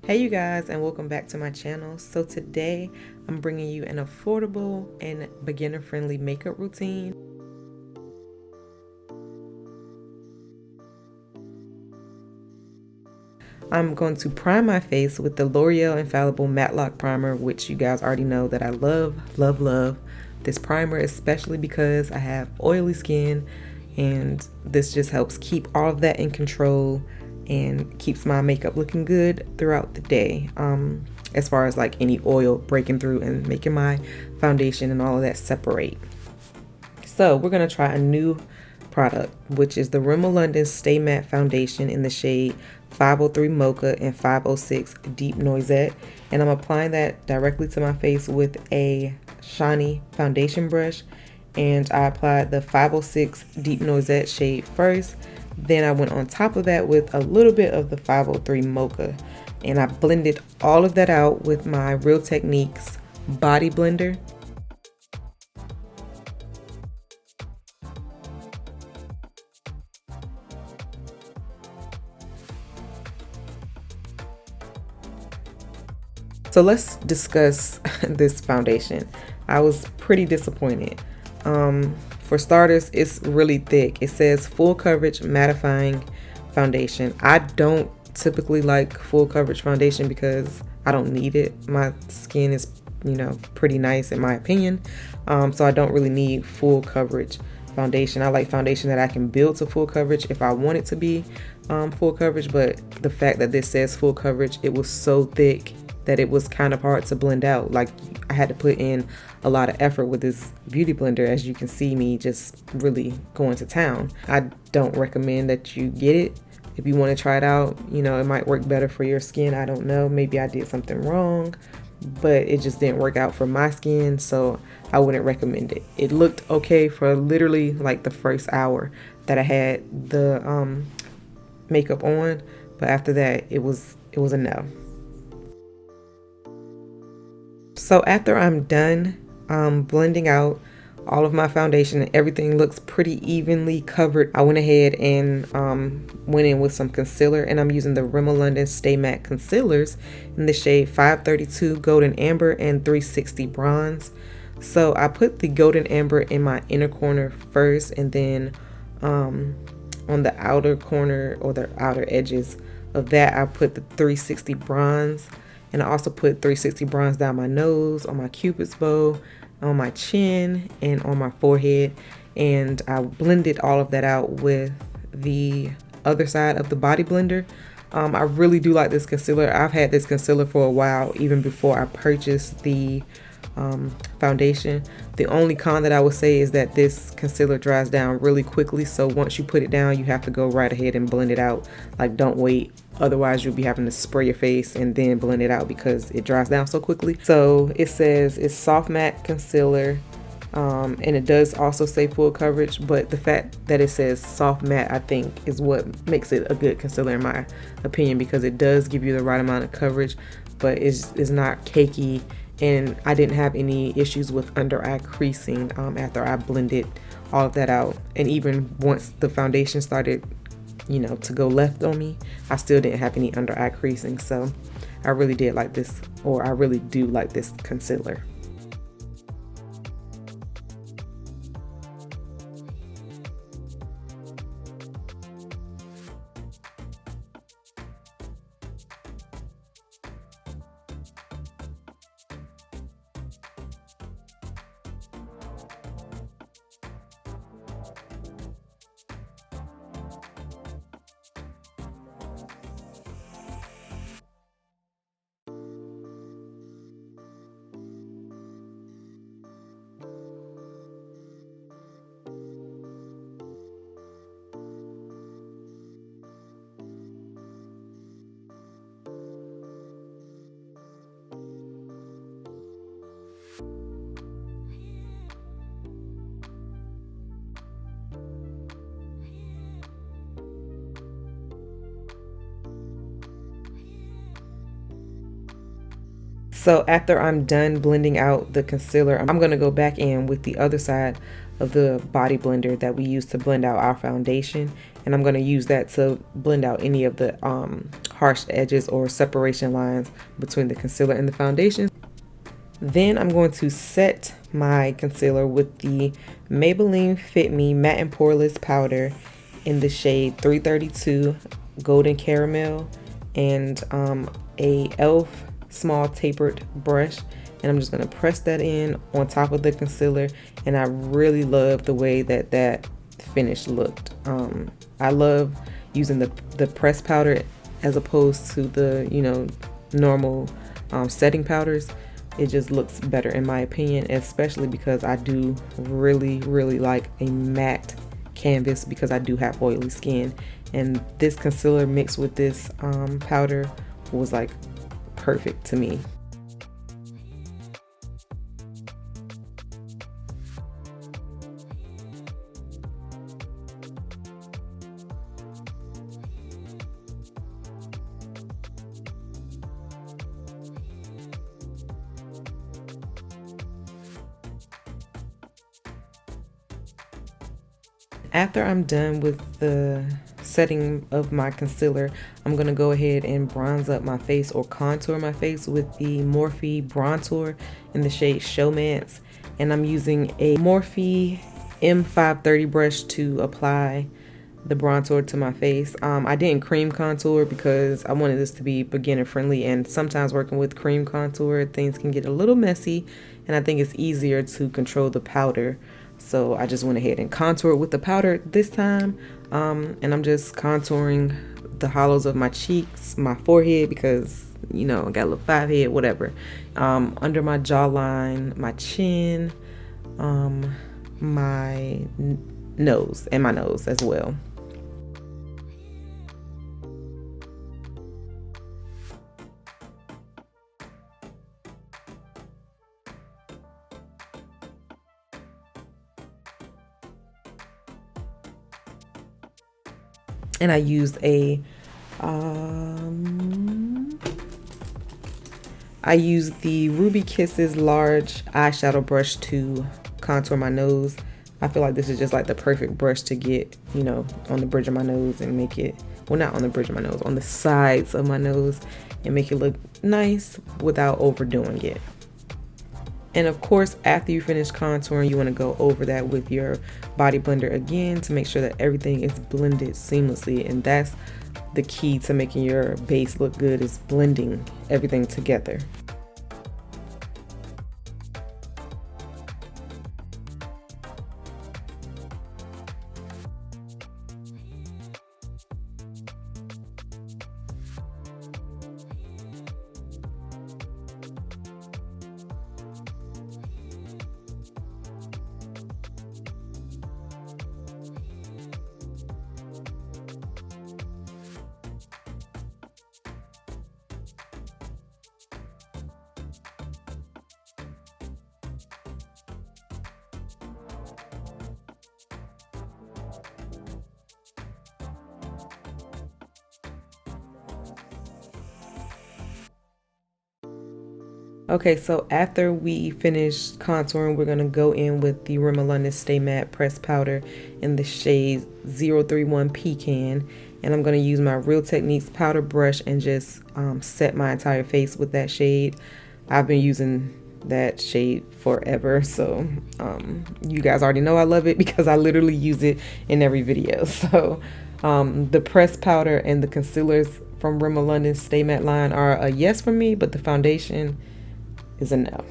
Hey you guys, and welcome back to my channel. So today I'm bringing you an affordable and beginner friendly makeup routine. I'm going to prime my face with the L'Oreal Infallible Matte Lock Primer, which you guys already know that I love this primer, especially because I have oily skin, and this just helps keep all of that in control and keeps my makeup looking good throughout the day, as far as like any oil breaking through and making my foundation and all of that separate. So we're going to try a new product, which is the Rimmel London Stay Matte Foundation in the shade 503 Mocha and 506 Deep Noisette. And I'm applying that directly to my face with a shiny foundation brush. And I applied the 506 Deep Noisette shade first. Then I went on top of that with a little bit of the 503 Mocha. And I blended all of that out with my Real Techniques body blender. So let's discuss this foundation. I was pretty disappointed. For starters, it's really thick. It says full coverage mattifying foundation. I don't typically like full coverage foundation because I don't need it. My skin is, pretty nice in my opinion. So I don't really need full coverage foundation. I like foundation that I can build to full coverage if I want it to be full coverage. But the fact that this says full coverage, it was so thick that it was kind of hard to blend out. Like, I had to put in a lot of effort with this beauty blender, as you can see me just really going to town. I don't recommend that you get it. If you want to try it out, it might work better for your skin. I don't know, maybe I did something wrong, but it just didn't work out for my skin, so I wouldn't recommend it. It looked okay for literally like the first hour that I had the makeup on, but after that it was a no. So after I'm done blending out all of my foundation and everything looks pretty evenly covered, I went ahead and went in with some concealer, and I'm using the Rimmel London Stay Matte Concealers in the shade 532 Golden Amber and 360 Bronze. So I put the Golden Amber in my inner corner first, and then on the outer corner or the outer edges of that I put the 360 Bronze. And I also put 360 bronze down my nose, on my cupid's bow, on my chin, and on my forehead. And I blended all of that out with the other side of the body blender. I really do like this concealer. I've had this concealer for a while, even before I purchased the foundation. The only con that I would say is that this concealer dries down really quickly, so once you put it down, you have to go right ahead and blend it out. Like, don't wait, otherwise you'll be having to spray your face and then blend it out because it dries down so quickly. So it says it's soft matte concealer, and it does also say full coverage, but the fact that it says soft matte, I think, is what makes it a good concealer in my opinion, because it does give you the right amount of coverage, but it's not cakey. And I didn't have any issues with under eye creasing after I blended all of that out. And even once the foundation started, to go left on me, I still didn't have any under eye creasing. So I really did like this, or I really do like this concealer. So after I'm done blending out the concealer, I'm going to go back in with the other side of the body blender that we use to blend out our foundation, and I'm going to use that to blend out any of the harsh edges or separation lines between the concealer and the foundation. Then I'm going to set my concealer with the Maybelline Fit Me Matte and Poreless Powder in the shade 332 Golden Caramel, and a e.l.f. small tapered brush, and I'm just going to press that in on top of the concealer. And I really love the way that that finish looked. I love using the pressed powder as opposed to the, you know, normal setting powders. It just looks better in my opinion, especially because I do really like a matte canvas because I do have oily skin, and this concealer mixed with this powder was like perfect to me. After I'm done with the setting of my concealer, I'm going to go ahead and bronze up my face or contour my face with the Morphe Bronzer in the shade Showmance. And I'm using a Morphe M530 brush to apply the bronzer to my face. I didn't cream contour because I wanted this to be beginner friendly, and sometimes working with cream contour things can get a little messy, and I think it's easier to control the powder. So I just went ahead and contoured with the powder this time, and I'm just contouring the hollows of my cheeks, my forehead, because, you know, I got a little 5 head, whatever, under my jawline, my chin, my nose, and my nose as well. And I used the Ruby Kisses large eyeshadow brush to contour my nose. I feel like this is just like the perfect brush to get, you know, on the bridge of my nose and make it, well, not on the bridge of my nose, on the sides of my nose, and make it look nice without overdoing it. And of course, after you finish contouring, you want to go over that with your body blender again to make sure that everything is blended seamlessly. And that's the key to making your base look good, is blending everything together. Okay, so after we finish contouring, we're going to go in with the Rimmel Stay Matte Pressed Powder in the shade 031 Pecan. And I'm going to use my Real Techniques powder brush and just set my entire face with that shade. I've been using that shade forever, so you guys already know I love it because I literally use it in every video. So the pressed powder and the concealers from Rimmel Stay Matte line are a yes for me, but the foundation is a no.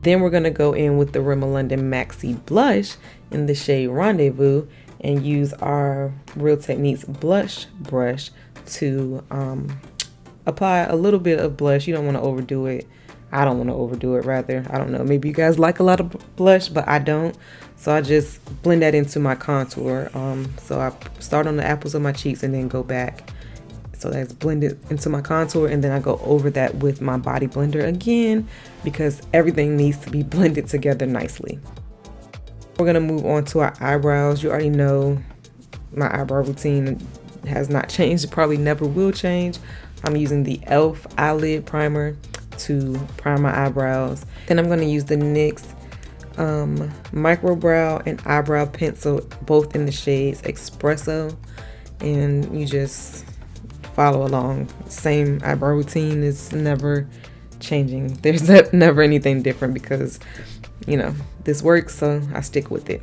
Then we're going to go in with the Rimmel Maxi Blush in the shade Rendezvous and use our Real Techniques blush brush to apply a little bit of blush. You don't want to overdo it. I don't want to overdo it, rather. I don't know, maybe you guys like a lot of blush, but I don't. So I just blend that into my contour. So I start on the apples of my cheeks and then go back. So that's blended into my contour, and then I go over that with my body blender again because everything needs to be blended together nicely. We're gonna move on to our eyebrows. You already know my eyebrow routine has not changed. It probably never will change. I'm using the e.l.f. eyelid primer to prime my eyebrows. Then I'm gonna use the NYX micro brow and eyebrow pencil, both in the shades Espresso, and you just follow along. Same eyebrow routine is never changing. There's never anything different because, you know, this works, so I stick with it.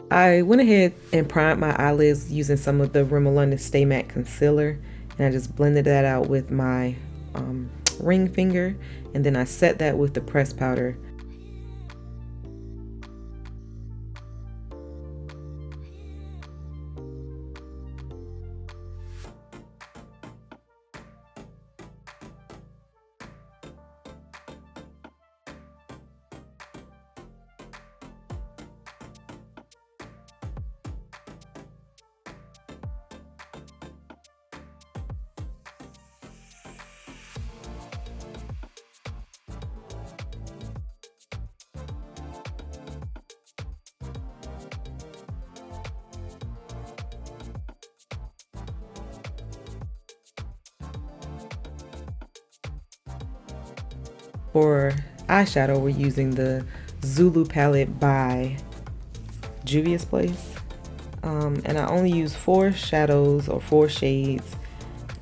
I went ahead and primed my eyelids using some of the Rimmel London Stay Matte Concealer, and I just blended that out with my ring finger, and then I set that with the pressed powder. For eyeshadow, we're using the Zulu palette by Juvia's Place. And I only use 4 shadows or 4 shades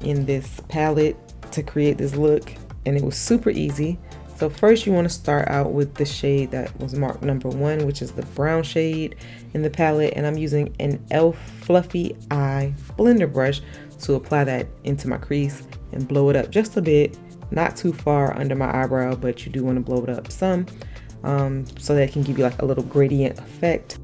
in this palette to create this look, and it was super easy. So first you want to start out with the shade that was marked number 1, which is the brown shade in the palette, and I'm using an e.l.f. Fluffy Eye blender brush to apply that into my crease and blow it up just a bit. Not too far under my eyebrow, but you do want to blow it up some so that it can give you like a little gradient effect.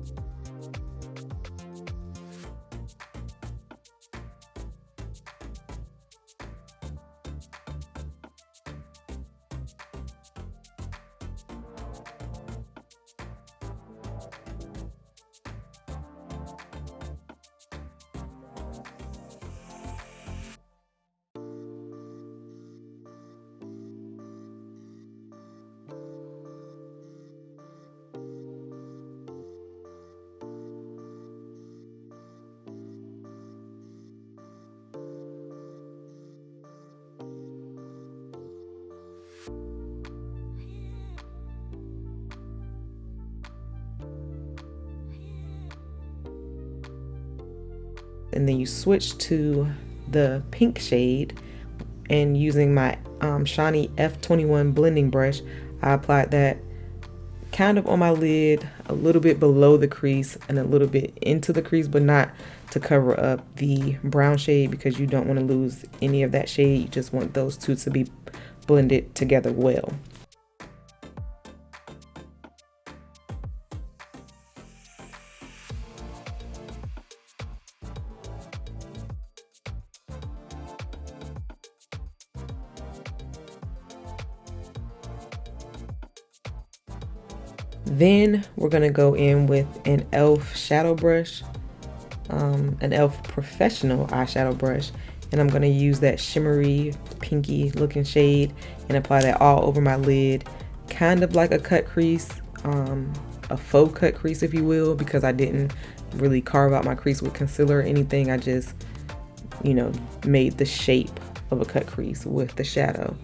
and then you switch to the pink shade, and using my shiny F21 blending brush, I applied that kind of on my lid, a little bit below the crease and a little bit into the crease, but not to cover up the brown shade, because you don't want to lose any of that shade. You just want those two to be blended together well. Then we're going to go in with an e.l.f. shadow brush, an e.l.f. professional eyeshadow brush, and I'm going to use that shimmery pinky looking shade and apply that all over my lid, kind of like a cut crease, a faux cut crease if you will, because I didn't really carve out my crease with concealer or anything. I just, you know, made the shape of a cut crease with the shadow.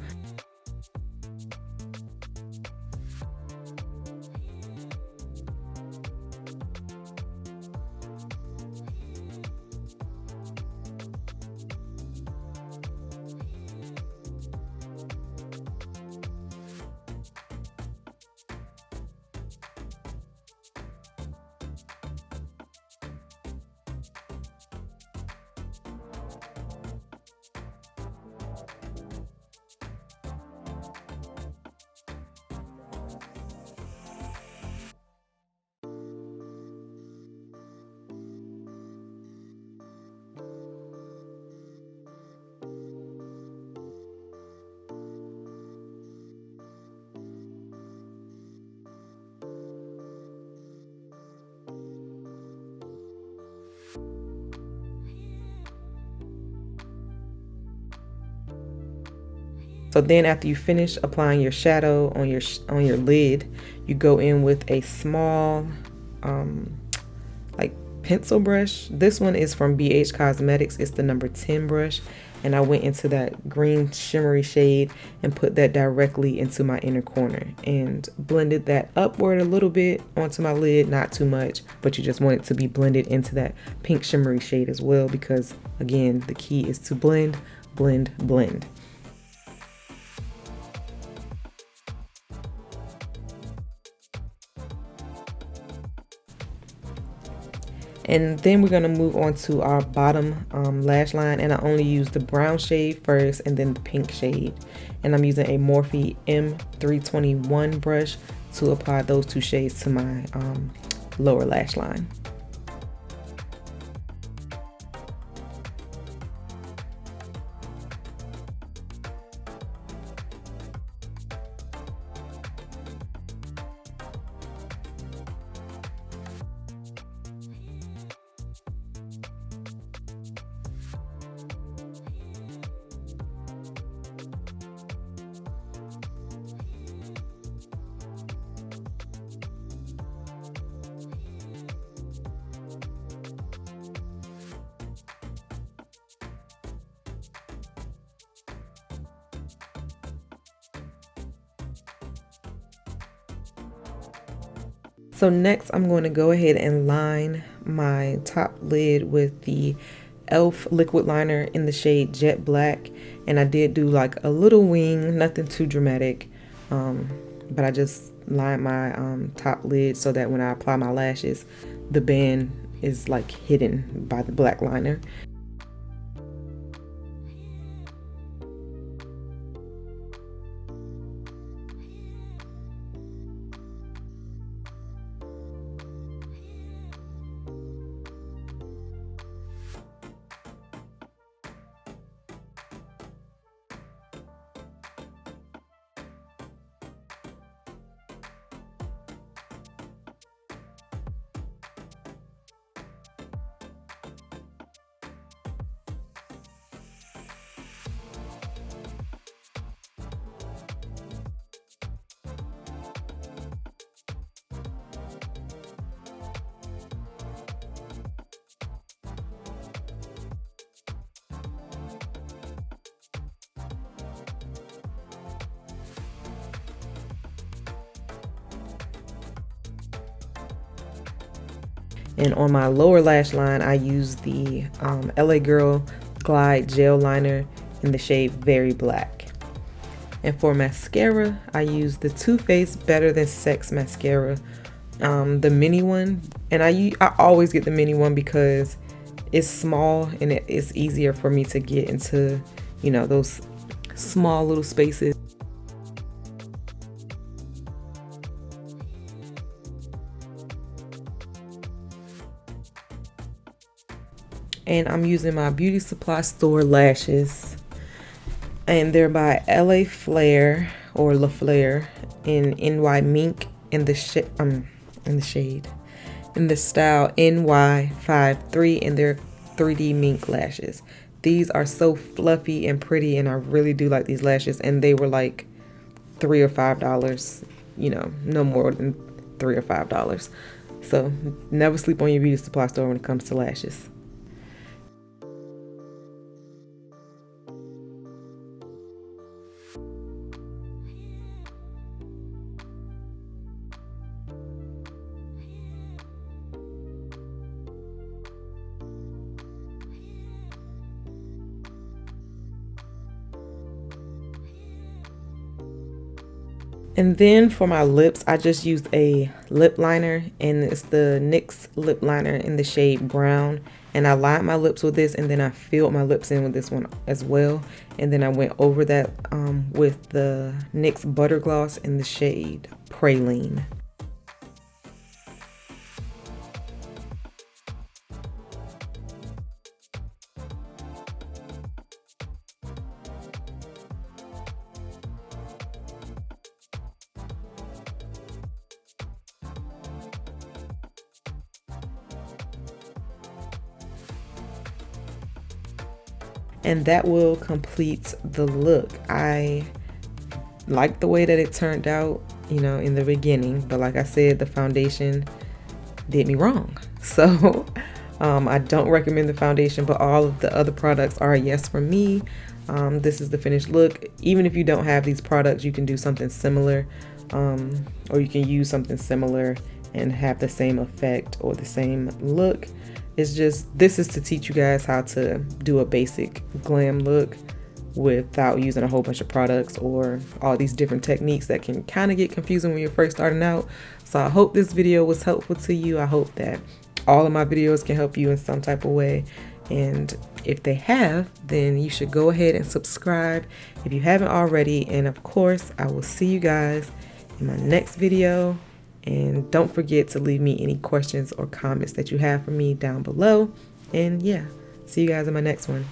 So then after you finish applying your shadow on your lid, you go in with a small like pencil brush. This one is from BH Cosmetics. It's the number 10 brush, and I went into that green shimmery shade and put that directly into my inner corner and blended that upward a little bit onto my lid, not too much, but you just want it to be blended into that pink shimmery shade as well, because again, the key is to blend, blend, blend. And then we're going to move on to our bottom lash line, and I only use the brown shade first and then the pink shade, and I'm using a Morphe M321 brush to apply those two shades to my lower lash line. So next I'm going to go ahead and line my top lid with the e.l.f. liquid liner in the shade Jet Black, and I did do like a little wing, nothing too dramatic, but I just lined my top lid so that when I apply my lashes, the band is like hidden by the black liner. And on my lower lash line, I use the LA Girl Glide Gel Liner in the shade Very Black. And for mascara, I use the Too Faced Better Than Sex mascara, the mini one. And I always get the mini one because it's small and it's easier for me to get into, you know, those small little spaces. And I'm using my beauty supply store lashes, and they're by LA Flare or La Flare in NY Mink in the shade in the style NY53, and they're 3D mink lashes. These are so fluffy and pretty, and I really do like these lashes, and they were like $3 or $5, you know, no more than $3 or $5. So never sleep on your beauty supply store when it comes to lashes. And then for my lips, I just used a lip liner, and it's the NYX lip liner in the shade Brown. And I lined my lips with this, and then I filled my lips in with this one as well. And then I went over that with the NYX Butter Gloss in the shade Praline. And that will complete the look. I like the way that it turned out, you know, in the beginning, but like I said, the foundation did me wrong. So I don't recommend the foundation, but all of the other products are a yes for me. This is the finished look. Even if you don't have these products, you can do something similar, or you can use something similar and have the same effect or the same look. It's just, this is to teach you guys how to do a basic glam look without using a whole bunch of products or all these different techniques that can kind of get confusing when you're first starting out. So I hope this video was helpful to you. I hope that all of my videos can help you in some type of way. And if they have, then you should go ahead and subscribe if you haven't already. And of course, I will see you guys in my next video. And don't forget to leave me any questions or comments that you have for me down below. And yeah, see you guys in my next one.